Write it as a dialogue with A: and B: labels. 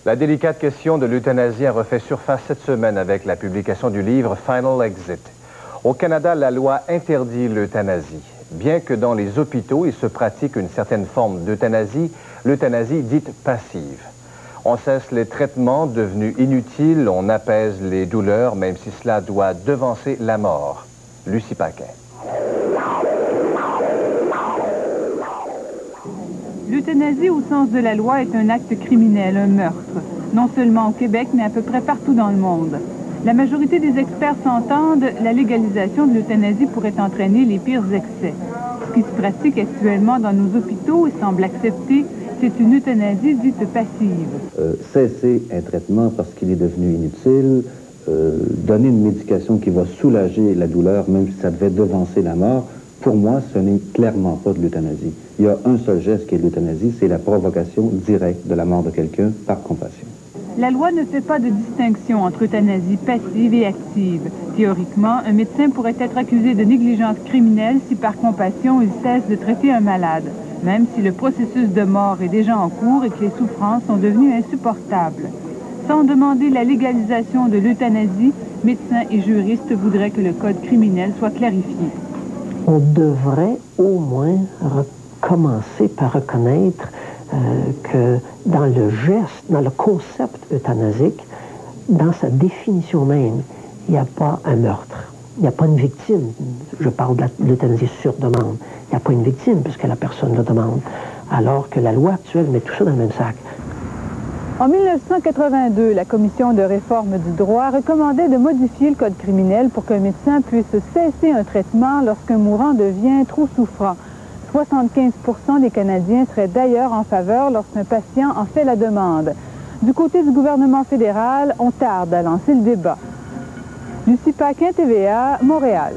A: La délicate question de l'euthanasie a refait surface cette semaine avec la publication du livre Final Exit. Au Canada, la loi interdit l'euthanasie. Bien que dans les hôpitaux, il se pratique une certaine forme d'euthanasie, l'euthanasie dite passive. On cesse les traitements devenus inutiles, on apaise les douleurs, même si cela doit devancer la mort. Lucie Paquin.
B: L'euthanasie au sens de la loi est un acte criminel, un meurtre. Non seulement au Québec, mais à peu près partout dans le monde. La majorité des experts s'entendent, la légalisation de l'euthanasie pourrait entraîner les pires excès. Ce qui se pratique actuellement dans nos hôpitaux et semble accepté, c'est une euthanasie dite passive.
C: Cesser un traitement parce qu'il est devenu inutile, donner une médication qui va soulager la douleur, même si ça devait devancer la mort, pour moi, ce n'est clairement pas de l'euthanasie. Il y a un seul geste qui est de l'euthanasie, c'est la provocation directe de la mort de quelqu'un par compassion.
B: La loi ne fait pas de distinction entre euthanasie passive et active. Théoriquement, un médecin pourrait être accusé de négligence criminelle si par compassion il cesse de traiter un malade, même si le processus de mort est déjà en cours et que les souffrances sont devenues insupportables. Sans demander la légalisation de l'euthanasie, médecins et juristes voudraient que le code criminel soit clarifié.
D: On devrait au moins commencer par reconnaître que dans le geste, dans le concept euthanasique, dans sa définition même, il n'y a pas un meurtre. Il n'y a pas une victime. Je parle de l'euthanasie sur demande. Il n'y a pas une victime puisque la personne le demande. Alors que la loi actuelle met tout ça dans le même sac.
B: En 1982, la Commission de réforme du droit recommandait de modifier le code criminel pour qu'un médecin puisse cesser un traitement lorsqu'un mourant devient trop souffrant. 75% des Canadiens seraient d'ailleurs en faveur lorsqu'un patient en fait la demande. Du côté du gouvernement fédéral, on tarde à lancer le débat. Lucie Paquin, TVA, Montréal.